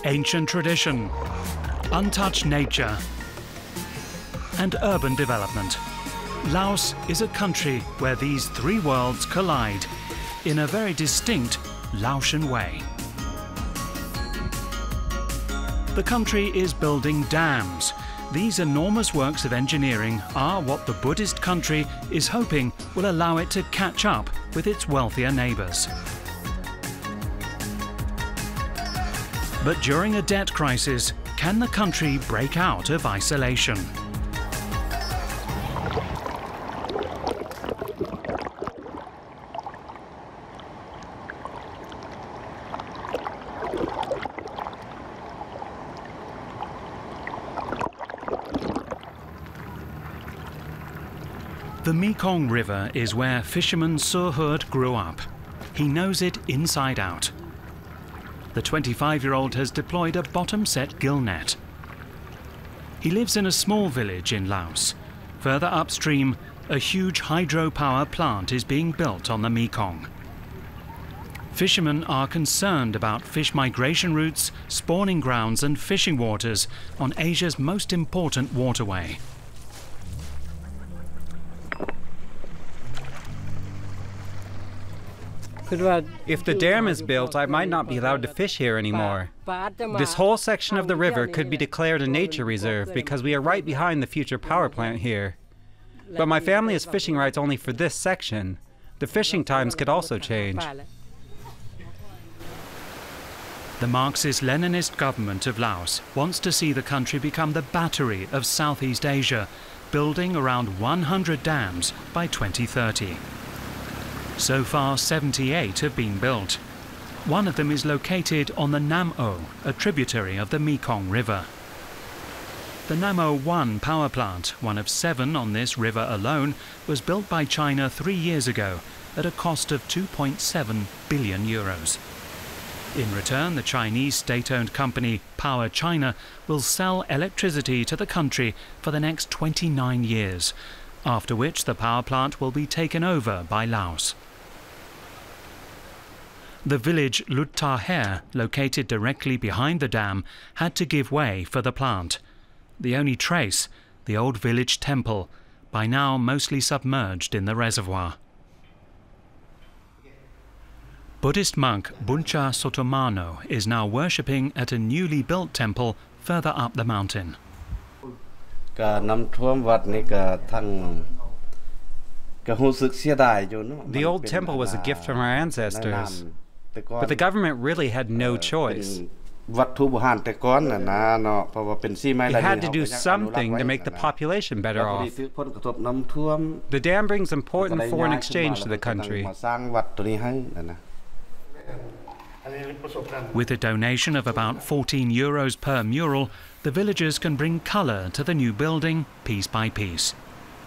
Ancient tradition, untouched nature, and urban development. Laos is a country where these three worlds collide in a very distinct Laotian way. The country is building dams. These enormous works of engineering are what the Buddhist country is hoping will allow it to catch up with its wealthier neighbours. But during a debt crisis, can the country break out of isolation? The Mekong River is where fisherman Suhud grew up. He knows it inside out. The 25-year-old has deployed a bottom-set gill net. He lives in a small village in Laos. Further upstream, a huge hydropower plant is being built on the Mekong. Fishermen are concerned about fish migration routes, spawning grounds and fishing waters on Asia's most important waterway. If the dam is built, I might not be allowed to fish here anymore. This whole section of the river could be declared a nature reserve because we are right behind the future power plant here. But my family has fishing rights only for this section. The fishing times could also change. The Marxist-Leninist government of Laos wants to see the country become the battery of Southeast Asia, building around 100 dams by 2030. So far, 78 have been built. One of them is located on the Nam O, a tributary of the Mekong River. The Nam O 1 power plant, one of 7 on this river alone, was built by China 3 years ago at a cost of 2.7 billion euros. In return, the Chinese state-owned company Power China will sell electricity to the country for the next 29 years, after which the power plant will be taken over by Laos. The village Lut Ta Her, located directly behind the dam, had to give way for the plant. The only trace, the old village temple, by now mostly submerged in the reservoir. Buddhist monk Buncha Sotomano is now worshipping at a newly built temple further up the mountain. The old temple was a gift from our ancestors, but the government really had no choice. It had to do something to make the population better off. The dam brings important foreign exchange to the country. With a donation of about 14 euros per mural, the villagers can bring colour to the new building piece by piece.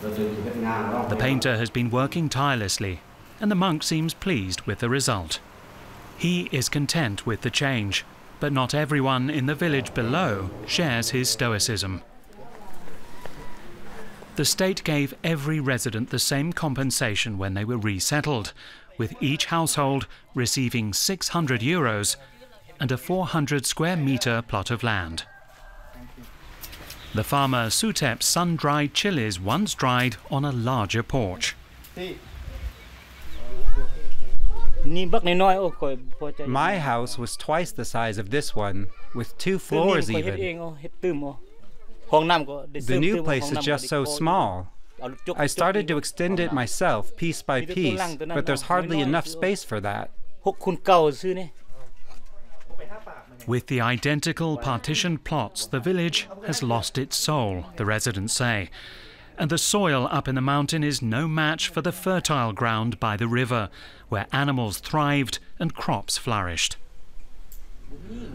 The painter has been working tirelessly, and the monk seems pleased with the result. He is content with the change, but not everyone in the village below shares his stoicism. The state gave every resident the same compensation when they were resettled, with each household receiving 600 euros and a 400 square metre plot of land. The farmer Sutep's sun-dried chilies once dried on a larger porch. My house was twice the size of this one, with 2 floors even. The new place is just so small. I started to extend it myself, piece by piece, but there's hardly enough space for that. With the identical partitioned plots, the village has lost its soul, the residents say. And the soil up in the mountain is no match for the fertile ground by the river, where animals thrived and crops flourished.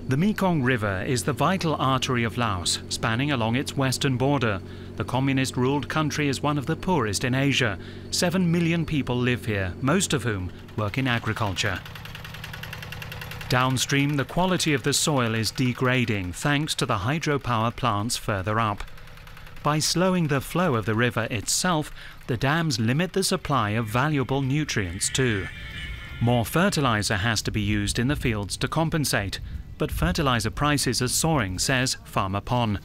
The Mekong River is the vital artery of Laos, spanning along its western border. The communist-ruled country is one of the poorest in Asia. 7 million people live here, most of whom work in agriculture. Downstream, the quality of the soil is degrading thanks to the hydropower plants further up. By slowing the flow of the river itself, the dams limit the supply of valuable nutrients too. More fertilizer has to be used in the fields to compensate, but fertilizer prices are soaring, says Farmer Pon.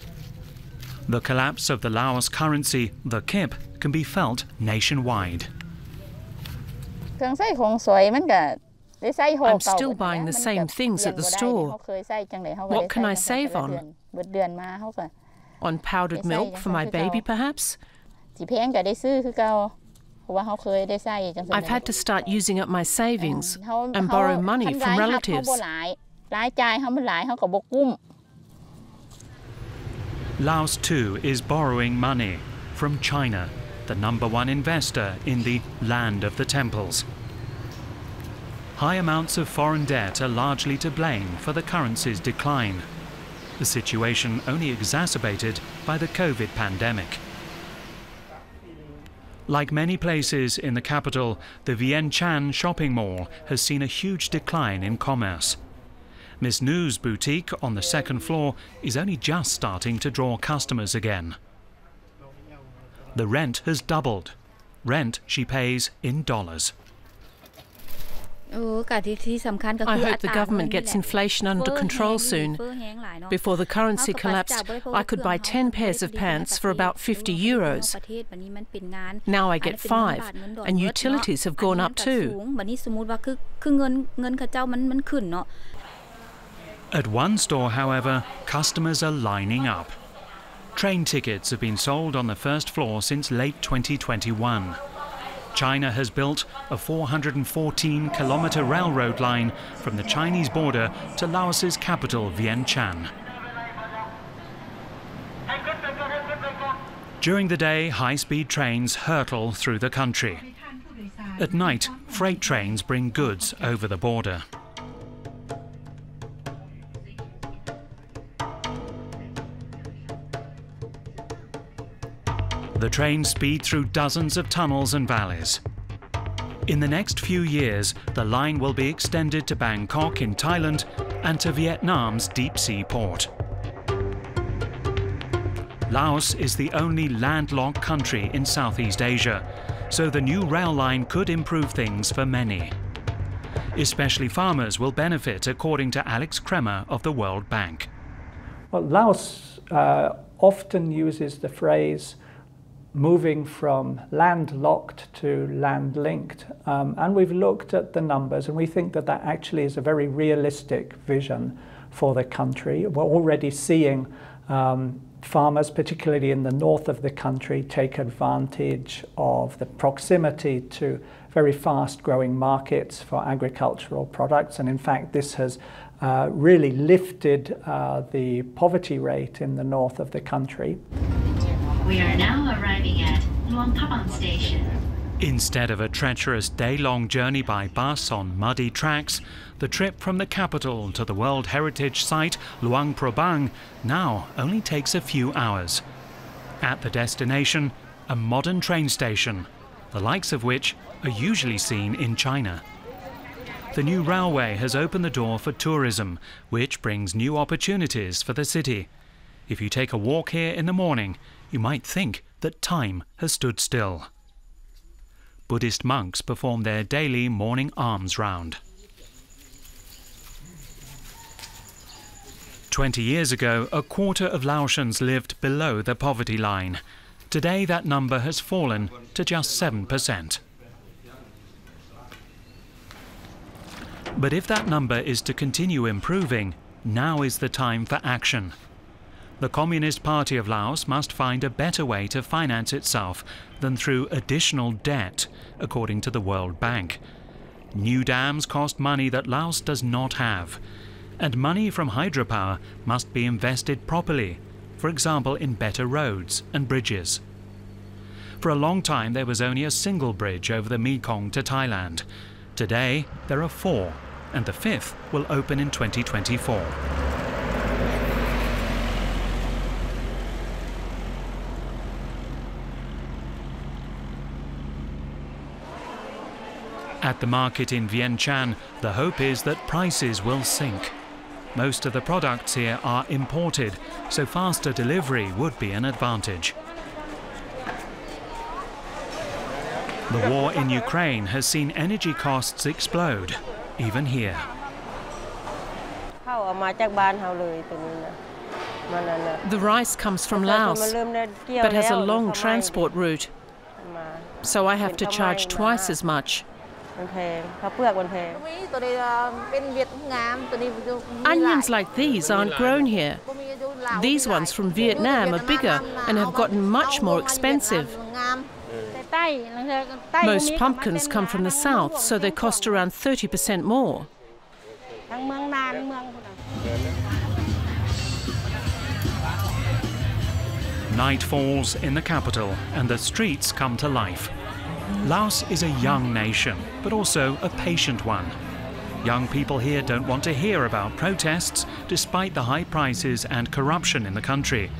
The collapse of the Laos currency, the kip, can be felt nationwide. I'm still buying the same things at the store. What can I save on? On powdered milk for my baby, perhaps? I've had to start using up my savings and borrow money from relatives. Laos too is borrowing money from China, the #1 investor in the land of the temples. High amounts of foreign debt are largely to blame for the currency's decline, a situation only exacerbated by the COVID pandemic. Like many places in the capital, the Vientiane shopping mall has seen a huge decline in commerce. Miss Nu's boutique on the second floor is only just starting to draw customers again. The rent has doubled. Rent she pays in dollars. I hope the government gets inflation under control soon. Before the currency collapsed, I could buy 10 pairs of pants for about 50 euros. Now I get 5, and utilities have gone up too. At one store, however, customers are lining up. Train tickets have been sold on the first floor since late 2021. China has built a 414-kilometre railroad line from the Chinese border to Laos's capital, Vientiane. During the day, high-speed trains hurtle through the country. At night, freight trains bring goods over the border. The trains speed through dozens of tunnels and valleys. In the next few years, the line will be extended to Bangkok in Thailand and to Vietnam's deep-sea port. Laos is the only landlocked country in Southeast Asia, so the new rail line could improve things for many. Especially farmers will benefit, according to Alex Kremer of the World Bank. Well, Laos often uses the phrase moving from landlocked to land-linked. And we've looked at the numbers, and we think that that actually is a very realistic vision for the country. We're already seeing farmers, particularly in the north of the country, take advantage of the proximity to very fast-growing markets for agricultural products. And in fact, this has really lifted the poverty rate in the north of the country. We are now arriving at Luang Prabang Station. Instead of a treacherous day-long journey by bus on muddy tracks, the trip from the capital to the World Heritage Site, Luang Prabang, now only takes a few hours. At the destination, a modern train station, the likes of which are usually seen in China. The new railway has opened the door for tourism, which brings new opportunities for the city. If you take a walk here in the morning, you might think that time has stood still. Buddhist monks perform their daily morning alms round. 20 years ago, a quarter of Laotians lived below the poverty line. Today, that number has fallen to just 7%. But if that number is to continue improving, now is the time for action. The Communist Party of Laos must find a better way to finance itself than through additional debt, according to the World Bank. New dams cost money that Laos does not have, and money from hydropower must be invested properly, for example in better roads and bridges. For a long time there was only a single bridge over the Mekong to Thailand. Today there are 4, and the 5th will open in 2024. At the market in Vientiane, the hope is that prices will sink. Most of the products here are imported, so faster delivery would be an advantage. The war in Ukraine has seen energy costs explode, even here. The rice comes from Laos, but has a long transport route, so I have to charge twice as much. Onions like these aren't grown here. These ones from Vietnam are bigger and have gotten much more expensive. Most pumpkins come from the south, so they cost around 30% more. Night falls in the capital and the streets come to life. Laos is a young nation, but also a patient one. Young people here don't want to hear about protests, despite the high prices and corruption in the country.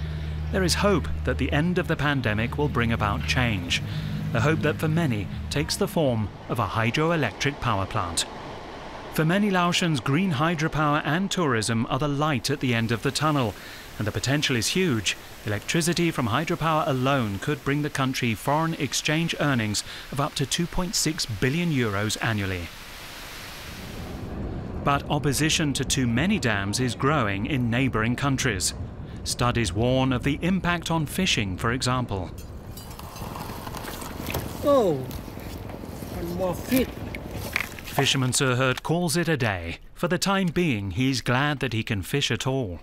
There is hope that the end of the pandemic will bring about change. A hope that for many takes the form of a hydroelectric power plant. For many Laotians, green hydropower and tourism are the light at the end of the tunnel, and the potential is huge. Electricity from hydropower alone could bring the country foreign exchange earnings of up to 2.6 billion euros annually. But opposition to too many dams is growing in neighbouring countries. Studies warn of the impact on fishing, for example. Oh, and more fish. Fisherman Suhurt calls it a day. For the time being, he's glad that he can fish at all.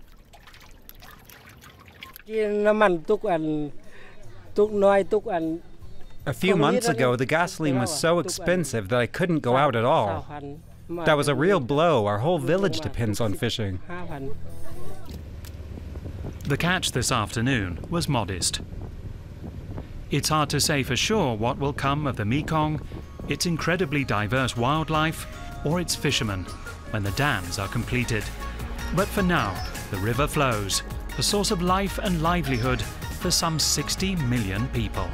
A few months ago, the gasoline was so expensive that I couldn't go out at all. That was a real blow. Our whole village depends on fishing. The catch this afternoon was modest. It's hard to say for sure what will come of the Mekong, its incredibly diverse wildlife, or its fishermen when the dams are completed. But for now, the river flows, a source of life and livelihood for some 60 million people.